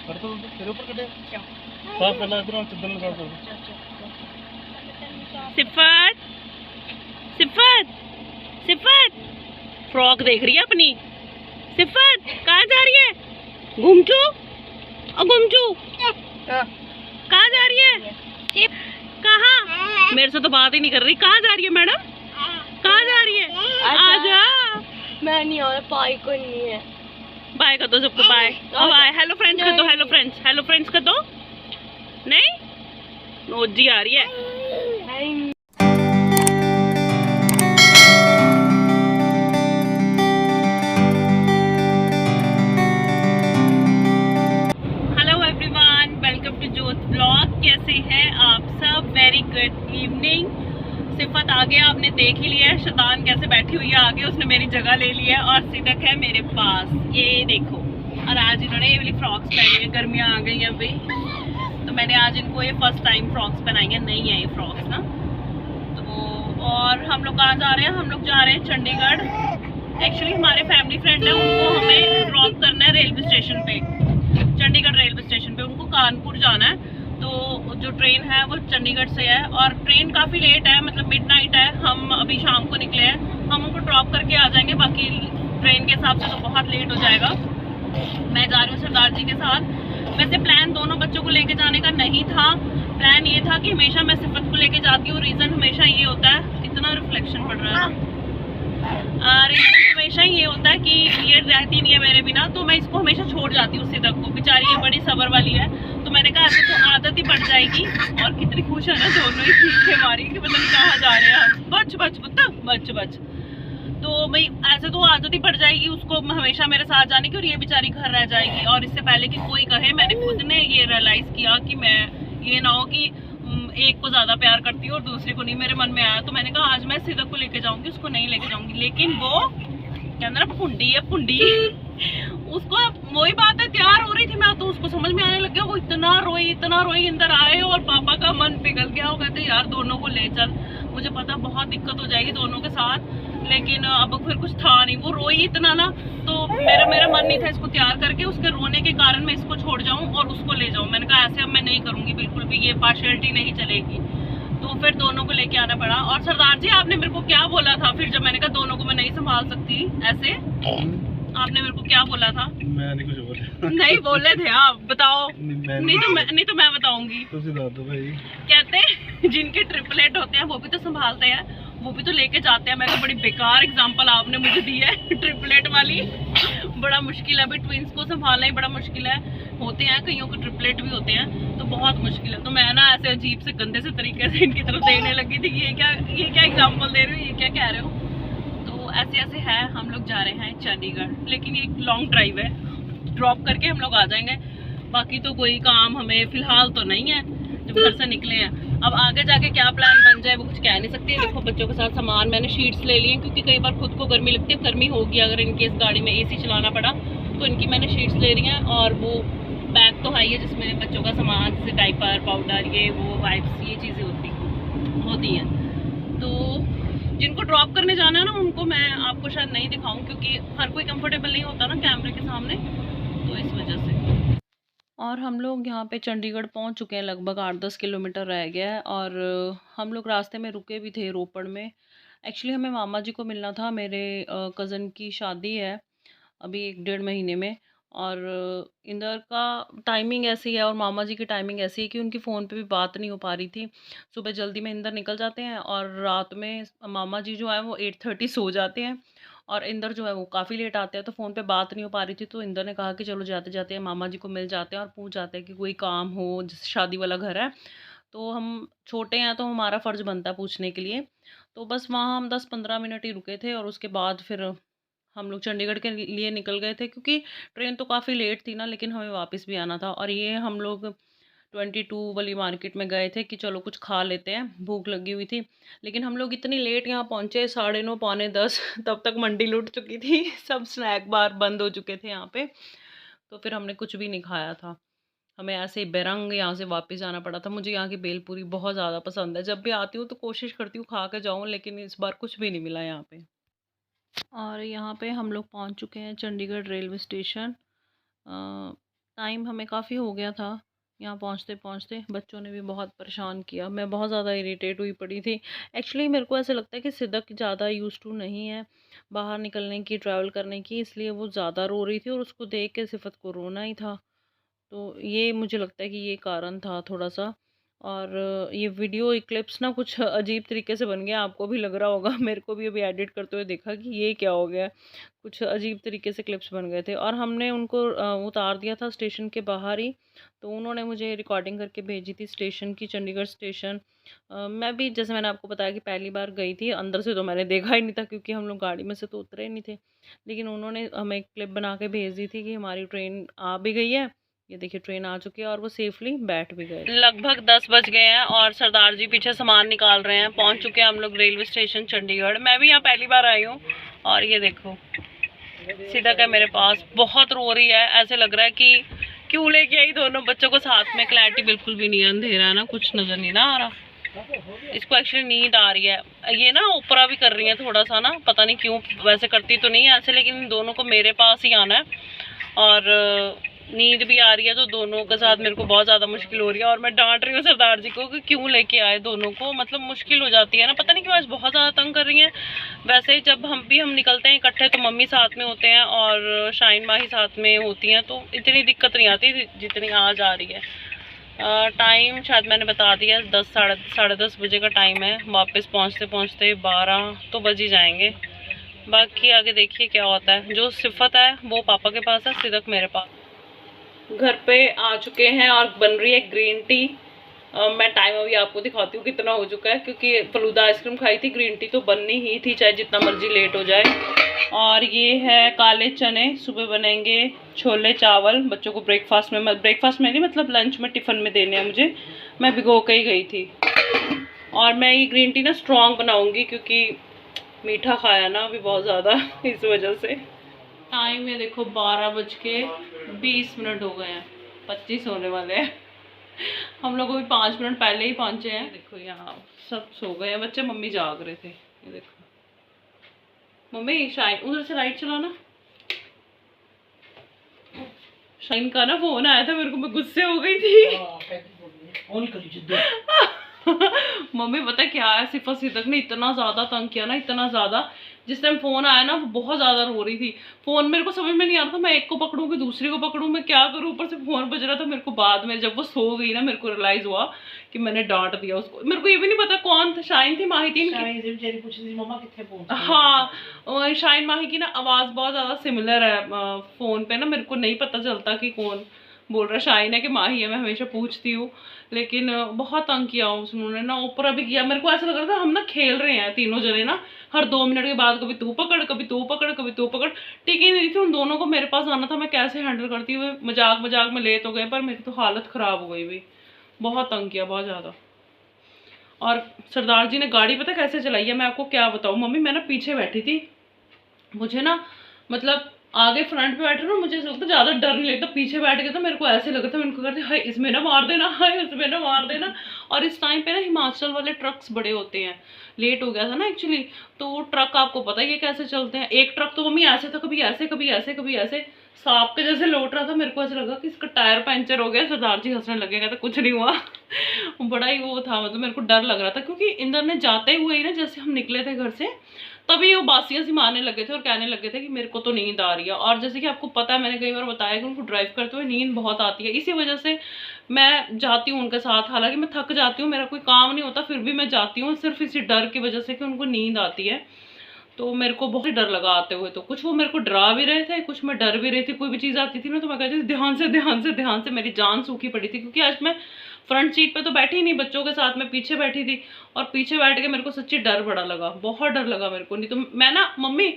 कर दो तेरे ऊपर कटे साफ कर ला इधर चद्दर लगा दो। सिफत सिफत सिफत फ्रॉक देख रही है अपनी। सिफत कहाँ जा रही है? घुमचू और घुमचू कहाँ जा रही है? कहाँ? मेरे से तो बात ही नहीं कर रही। कहाँ जा रही है मैडम? कहाँ जा रही है? आजा। मैं नहीं और पाई को नहीं है। बाय कर दो सबको। Bye bye. हेलो फ्रेंड्स कर दो। Hello friends. हेलो फ्रेंड्स कर दो। नहीं नोजी आ रही है। हेलो एवरीवन, वेलकम टू जोत ब्लॉग। कैसे हैं आप सब? Very good evening. सिफत आगे आपने देख ही लिया है, शैतान कैसे बैठी हुई है आगे। उसने मेरी जगह ले ली है और सिदक है मेरे पास। ये देखो। और आज इन्होंने ये वाली फ्रॉक्स पहनी है। गर्मियाँ आ गई हैं भाई, तो मैंने आज इनको ये फर्स्ट टाइम फ्रॉक्स पहनाई है। नहीं है ये फ्रॉक्स ना। तो और हम लोग कहाँ जा रहे हैं? हम लोग जा रहे हैं चंडीगढ़। एक्चुअली हमारे फैमिली फ्रेंड है, उनको हमें ड्रॉप करना है रेलवे स्टेशन पे, चंडीगढ़ रेलवे स्टेशन पे। उनको कानपुर जाना है, तो जो ट्रेन है वो चंडीगढ़ से है और ट्रेन काफ़ी लेट है, मतलब मिडनाइट है। हम अभी शाम को निकले हैं, हम उनको ड्रॉप करके आ जाएंगे। बाकी ट्रेन के हिसाब से तो बहुत लेट हो जाएगा। मैं जा रही हूँ सरदार जी के साथ। वैसे प्लान दोनों बच्चों को लेके जाने का नहीं था। प्लान ये था कि हमेशा मैं सिफत को लेके जाती हूँ। रीज़न हमेशा ये होता है, कितना रिफ्लेक्शन पड़ रहा है। रीज़न हमेशा ये होता है कि ये रहती नहीं है मेरे बिना, तो मैं इसको हमेशा छोड़ जाती हूँ सिदक को। बेचारी ये बड़ी सबर वाली है, तो मैंने कहा ऐसे तो आदत ही पड़ जाएगी। और कितनी खुश है ना दोनों ही चीखे मारी कि पता नहीं कहाँ जा रहे हैं। बच बच कुत्ता बच बच। तो भाई ऐसे तो आदत ही पड़ जाएगी उसको हमेशा मेरे साथ जाने की, और ये बेचारी घर रह जाएगी। और इससे पहले कि कोई कहे, मैंने खुद ने ये रियलाइज़ किया कि मैं ये ना हो कि एक को ज़्यादा प्यार करती हूँ और दूसरे को नहीं। मेरे मन में आया तो मैंने कहा आज मैं सिदक को लेके जाऊंगी, उसको नहीं लेके जाऊंगी। लेकिन वो कहते ना पुंडी है पुंडी। उसको वही बात है, तैयार हो रही थी मैं तो उसको समझ में आने लग गया। वो इतना रोई अंदर आए और पापा का मन पिघल गया। वो कहते यार दोनों को ले चल। मुझे पता बहुत दिक्कत हो जाएगी दोनों के साथ, लेकिन अब फिर कुछ था नहीं। वो रोई इतना ना, तो मेरा मन नहीं था इसको तैयार करके उसके रोने के कारण मैं इसको छोड़ जाऊं और उसको ले जाऊं। मैंने कहा ऐसे अब मैं नहीं करूंगी बिल्कुल भी, ये पार्शियलिटी नहीं चलेगी। तो फिर दोनों को लेके आना पड़ा। और सरदार जी आपने मेरे को क्या बोला था फिर, जब मैंने कहा दोनों को मैं नहीं संभाल सकती ऐसे, आपने मेरे को क्या बोला था? मैं नहीं कुछ बोला। नहीं बोले थे आप, बताओ। नहीं तो मैं बताऊंगी। भाई कहते जिनके ट्रिपलेट होते हैं वो भी तो संभालते हैं, वो भी तो लेके जाते हैं। मैं तो बड़ी बेकार एग्जांपल आपने मुझे दी है ट्रिपलेट वाली। बड़ा मुश्किल है भाई, ट्विंस को संभालना ही बड़ा मुश्किल है। होते हैं कईयों को ट्रिपलेट भी होते हैं, तो बहुत मुश्किल है। तो मैं ना ऐसे अजीब से गंदे से तरीके से इनकी तरफ देखने लगी थी, ये क्या एग्जाम्पल दे रहे हो, ये क्या कह रहे हो। तो ऐसे है। हम लोग जा रहे हैं चंडीगढ़, लेकिन ये लॉन्ग ड्राइव है, ड्रॉप करके हम लोग आ जाएंगे। बाकी तो कोई काम हमें फिलहाल तो नहीं है जब घर से निकले हैं। अब आगे जाके क्या प्लान बन जाए वो कुछ कह नहीं सकती। देखो बच्चों के साथ सामान मैंने शीट्स ले लिए, क्योंकि कई बार खुद को गर्मी लगती है। गर्मी होगी अगर इनकेस गाड़ी में एसी चलाना पड़ा, तो इनकी मैंने शीट्स ले रही हैं। और वो बैग तो है ही है जिसमें बच्चों का सामान, जैसे डाइपर, पाउडर, ये वो वाइप्स, ये चीज़ें होती हैं। तो जिनको ड्रॉप करने जाना है ना, उनको मैं आपको शायद नहीं दिखाऊं, क्योंकि हर कोई कंफर्टेबल नहीं होता ना कैमरे के सामने, तो इस वजह से। और हम लोग यहाँ पे चंडीगढ़ पहुँच चुके हैं, लगभग 8-10 किलोमीटर रह गया है। और हम लोग रास्ते में रुके भी थे रोपड़ में। एक्चुअली हमें मामा जी को मिलना था, मेरे कज़न की शादी है अभी 1-1.5 महीने में। और इंदर का टाइमिंग ऐसी है और मामा जी की टाइमिंग ऐसी है कि उनकी फ़ोन पे भी बात नहीं हो पा रही थी। सुबह जल्दी में इंदर निकल जाते हैं और रात में मामा जी जो है वो 8:30 सो जाते हैं। और इंदर जो है वो काफ़ी लेट आते हैं, तो फ़ोन पे बात नहीं हो पा रही थी। तो इंदर ने कहा कि चलो जाते जाते हैं मामा जी को मिल जाते हैं और पूछ जाते हैं कि कोई काम हो, जैसे शादी वाला घर है। तो हम छोटे हैं तो हमारा फ़र्ज़ बनता है पूछने के लिए। तो बस वहाँ हम 10-15 मिनट ही रुके थे और उसके बाद फिर हम लोग चंडीगढ़ के लिए निकल गए थे, क्योंकि ट्रेन तो काफ़ी लेट थी ना, लेकिन हमें वापस भी आना था। और ये हम लोग 22 वाली मार्केट में गए थे कि चलो कुछ खा लेते हैं, भूख लगी हुई थी। लेकिन हम लोग इतनी लेट यहाँ पहुँचे, 9:30 पौने 10, तब तक मंडी लूट चुकी थी। सब स्नैक बार बंद हो चुके थे यहाँ पे। तो फिर हमने कुछ भी नहीं खाया था। हमें ऐसे ही बेरंग यहाँ से वापस जाना पड़ा था। मुझे यहाँ की भेलपूरी बहुत ज़्यादा पसंद है। जब भी आती हूँ तो कोशिश करती हूँ खा के जाऊँ, लेकिन इस बार कुछ भी नहीं मिला यहाँ पे। और यहाँ पे हम लोग पहुँच चुके हैं चंडीगढ़ रेलवे स्टेशन। टाइम हमें काफ़ी हो गया था यहाँ पहुँचते पहुँचते। बच्चों ने भी बहुत परेशान किया, मैं बहुत ज़्यादा इरिटेट हुई पड़ी थी। एक्चुअली मेरे को ऐसा लगता है कि सिदक ज़्यादा यूज़ टू नहीं है बाहर निकलने की, ट्रैवल करने की, इसलिए वो ज़्यादा रो रही थी और उसको देख के सिफत को रोना ही था। तो ये मुझे लगता है कि ये कारण था थोड़ा-सा। और ये वीडियो क्लिप्स ना कुछ अजीब तरीके से बन गया, आपको भी लग रहा होगा। मेरे को भी अभी एडिट करते हुए देखा कि ये क्या हो गया, कुछ अजीब तरीके से क्लिप्स बन गए थे। और हमने उनको उतार दिया था स्टेशन के बाहर ही, तो उन्होंने मुझे रिकॉर्डिंग करके भेजी थी स्टेशन की, चंडीगढ़ स्टेशन। मैं भी जैसे मैंने आपको बताया कि पहली बार गई थी, अंदर से तो मैंने देखा ही नहीं था क्योंकि हम लोग गाड़ी में से तो उतरे नहीं थे। लेकिन उन्होंने हमें एक क्लिप बना के भेज दी थी कि हमारी ट्रेन आ भी गई है, ये देखिए ट्रेन आ चुकी है, और वो सेफली बैठ भी गए। लगभग 10 बज गए हैं और सरदार जी पीछे सामान निकाल रहे हैं। पहुंच चुके हैं हम लोग रेलवे स्टेशन चंडीगढ़। मैं भी यहाँ पहली बार आई हूँ और ये देखो सिदक है मेरे पास, बहुत रो रही है। ऐसे लग रहा है कि क्यों लेके आई दोनों बच्चों को साथ में। क्लैरिटी बिल्कुल भी नहीं है, अंधेरा है ना, कुछ नजर नहीं ना आ रहा। इसको एक्चुअली नींद आ रही है, ये ना ऊपरा भी कर रही है थोड़ा सा ना, पता नहीं क्यों, वैसे करती तो नहीं है ऐसे, लेकिन इन दोनों को मेरे पास ही आना है और नींद भी आ रही है, तो दोनों के साथ मेरे को बहुत ज़्यादा मुश्किल हो रही है। और मैं डांट रही हूँ सरदार जी को कि क्यों लेके आए दोनों को, मतलब मुश्किल हो जाती है ना, पता नहीं क्यों आज बहुत ज़्यादा तंग कर रही हैं। वैसे ही जब हम निकलते हैं इकट्ठे तो मम्मी साथ में होते हैं और शाइन माही साथ में होती हैं, तो इतनी दिक्कत नहीं आती जितनी आज आ रही है। टाइम शायद मैंने बता दिया, 10 साढ़े 10 बजे का टाइम है। वापस पहुँचते पहुँचते 12 तो बज ही जाएंगे। बाकी आगे देखिए क्या होता है। जो सिफत है वो पापा के पास है, सिदक मेरे पास। घर पे आ चुके हैं और बन रही है ग्रीन टी। मैं टाइम अभी आपको दिखाती हूँ कितना हो चुका है, क्योंकि फलूदा आइसक्रीम खाई थी, ग्रीन टी तो बननी ही थी चाहे जितना मर्जी लेट हो जाए। और ये है काले चने, सुबह बनेंगे छोले चावल बच्चों को ब्रेकफास्ट में, ब्रेकफास्ट में नहीं मतलब लंच में, टिफ़िन में देने हैं मुझे, मैं भिगो के ही गई थी। और मैं ये ग्रीन टी ना स्ट्रॉन्ग बनाऊँगी क्योंकि मीठा खाया ना अभी बहुत ज़्यादा, इस वजह से। टाइम है देखो 12:20 हो गए हैं, 25 होने वाले हैं। हम लोग अभी 5 मिनट पहले ही पहुंचे हैं। देखो यहाँ सब सो गए हैं बच्चे, मम्मी जाग रहे थे। ये देखो मम्मी, शाइन उधर से लाइट चलाना। शाइन का ना फोन आया था मेरे को, मैं गुस्से हो गई थी। मम्मी पता क्या है, सिफा सिदक ने इतना ज़्यादा तंग किया ना, इतना ज़्यादा। जिस टाइम फ़ोन आया ना वो बहुत ज़्यादा रो रही थी। फ़ोन मेरे को समझ में नहीं आ रहा था, मैं एक को पकड़ूँ कि दूसरी को पकड़ूँ, मैं क्या करूँ। ऊपर से फ़ोन बज रहा था। मेरे को बाद में जब वो सो गई ना, मेरे को रियलाइज़ हुआ कि मैंने डांट दिया उसको। मेरे को ये भी नहीं पता कौन था, शाइन थी माही थी, हाँ शाइन माही की ना आवाज़ बहुत ज़्यादा सिमिलर है फ़ोन पे ना, मेरे को नहीं पता चलता कि कौन बोल रहा, शाइन है कि माही है। मैं हमेशा पूछती हूँ, लेकिन बहुत तंग किया उन्होंने ना, ऊपर भी किया। मेरे को ऐसा लग रहा था हम ना खेल रहे हैं तीनों जने ना, हर 2 मिनट के बाद कभी तू पकड़, कभी तू पकड़, कभी तू पकड़। ठीक ही नहीं थी, उन दोनों को मेरे पास आना था, मैं कैसे हैंडल करती हुए। मजाक मजाक में ले तो गए, पर मेरी तो हालत ख़राब हो गई भी, बहुत तंग किया बहुत ज़्यादा। और सरदार जी ने गाड़ी पता कैसे चलाई है, मैं आपको क्या बताऊँ मम्मी। मैं ना पीछे बैठी थी, मुझे ना मतलब आगे फ्रंट पे बैठे ना मुझे ऐसा लगता ज़्यादा डर नहीं लगता, पीछे बैठ गया तो मेरे को ऐसे लगा था, मैं उनको करते हाय इसमें ना मार देना, हाय इसमें ना मार देना। और इस टाइम पे ना हिमाचल वाले ट्रक्स बड़े होते हैं, लेट हो गया था ना एक्चुअली, तो ट्रक आपको पता ही है कैसे चलते हैं। एक ट्रक तो मम्मी ऐसे था, कभी ऐसे कभी ऐसे कभी ऐसे, सांप के जैसे लौट रहा था। मेरे को ऐसा लगा कि इसका टायर पंचर हो गया। सरदार जी हंसने लगेगा, तो कुछ नहीं हुआ। बड़ा ही वो था, मतलब मेरे को डर लग रहा था, क्योंकि इंदर ने जाते हुए ही ना, जैसे हम निकले थे घर से, तभी वो बासियां सी मारने लगे थे और कहने लगे थे कि मेरे को तो नींद आ रही है। और जैसे कि आपको पता है, मैंने कई बार बताया कि उनको ड्राइव करते हुए नींद बहुत आती है, इसी वजह से मैं जाती हूँ उनके साथ। हालांकि मैं थक जाती हूँ, मेरा कोई काम नहीं होता, फिर भी मैं जाती हूँ सिर्फ इसी डर की वजह से कि उनको नींद आती है। तो मेरे को बहुत डर लगा आते हुए, तो कुछ वो मेरे को डरा भी रहे थे, कुछ मैं डर भी रही थी। कोई भी चीज़ आती थी ना तो मैं कहती थी ध्यान से ध्यान से ध्यान से, मेरी जान सूखी पड़ी थी। क्योंकि आज मैं फ्रंट सीट पे तो बैठी नहीं, बच्चों के साथ मैं पीछे बैठी थी, और पीछे बैठ के मेरे को सच्ची डर बड़ा लगा, बहुत डर लगा मेरे को। नहीं तो मैं ना मम्मी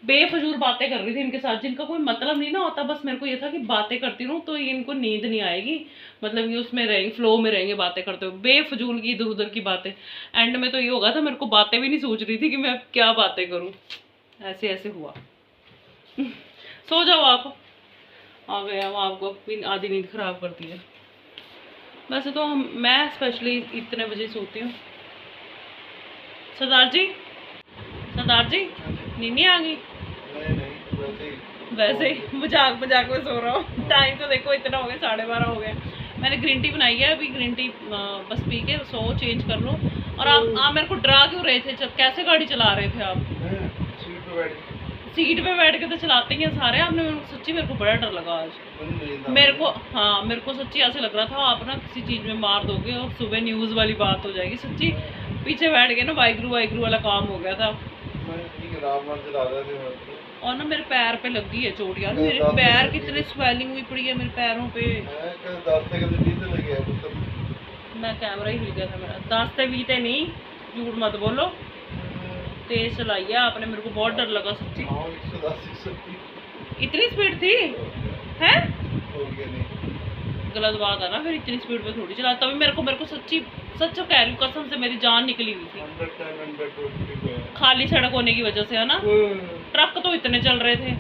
बेफजूल बातें कर रही थी इनके साथ, जिनका कोई मतलब नहीं ना होता। बस मेरे को ये था कि बातें करती रहूँ तो इनको नींद नहीं आएगी, मतलब ये उसमें रहेंगे, फ्लो में रहेंगे बातें करते हुए, बेफजूल की इधर उधर की बातें। एंड में तो ये होगा था, मेरे को बातें भी नहीं सोच रही थी कि मैं क्या बातें करूँ, ऐसे ऐसे हुआ। सो जाओ आप, आ गया वो, आपको आधी नींद खराब करती है। वैसे तो मैं स्पेशली इतने बजे सोती हूँ। सरदार जी, सरदार जी नींद नहीं आ गई? वैसे ही मजाक मजाक में सो रहा हूँ। टाइम तो देखो इतना हो गया, 12:30 हो गया। मैंने ग्रीन टी बनाई है, अभी ग्रीन टी बस पी के सो चेंज कर लो। और आप मेरे को डरा क्यों रहे थे? जब कैसे गाड़ी चला रहे थे आप? सीट पे बैठ के तो चलाते ही हैं सारे। आपने सच्ची मेरे को बड़ा डर लगा आज। मेरे को सच्ची ऐसे लग रहा था आप ना किसी चीज़ में मार दोगे और सुबह न्यूज़ वाली बात हो जाएगी। सच्ची पीछे बैठ के ना वाइगरू वाला काम हो गया था। और ना मेरे पैर पे लग गई है चोट यार। मेरे पैर कितने स्वेलिंग हुई पड़ी है मेरे पैरों पे। मैं कैमरा ही हिल गया था मेरा। 10 से 20 नहीं, झूठ मत बोलो। तेज चलाई है आपने, मेरे को बहुत डर लगा सच्ची। इतनी स्पीड थी है? गलत बात है ना, फिर इतनी स्पीड पे थोड़ी चला। तभी मेरे को सच्ची सच कह रही हूँ, कसम से मेरी जान निकली हुई थी। खाली सड़क होने की वजह से है ना। ट्रक तो इतने चल रहे थे।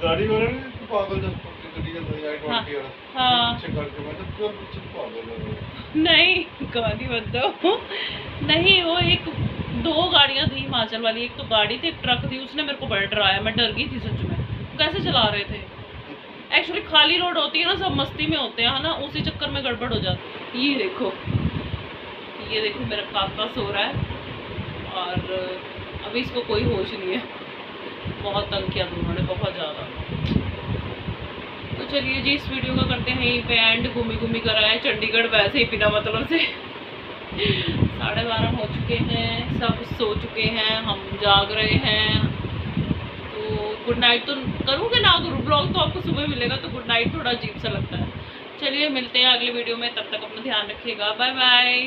गाड़ी वाले पागल हाँ नहीं, गाड़ी मत दो। नहीं, वो 2 गाड़ियाँ थी हिमाचल वाली। एक तो गाड़ी थी, एक ट्रक थी। उसने मेरे को बड़ा डराया, मैं डर गई थी सच में। कैसे चला रहे थे? एक्चुअली खाली रोड होती है ना, सब मस्ती में होते हैं ना, उसी चक्कर में गड़बड़ हो जाती है। ये देखो मेरा काका सो रहा है और अभी इसको कोई होश नहीं है। बहुत तंग किया दोनों ने, बहुत ज़्यादा। तो चलिए जी, इस वीडियो का करते हैं यहीं पे एंड। घूमी कर आए चंडीगढ़ वैसे ही बिना मतलब से। 12:30 हो चुके हैं, सब सो चुके हैं, हम जाग रहे हैं। तो गुड नाइट तो करूँ कि ना करूँ? ब्लॉग तो आपको सुबह मिलेगा, तो गुड नाइट थोड़ा अजीब सा लगता है। चलिए मिलते हैं अगले वीडियो में, तब तक अपना ध्यान रखिएगा। Bye bye.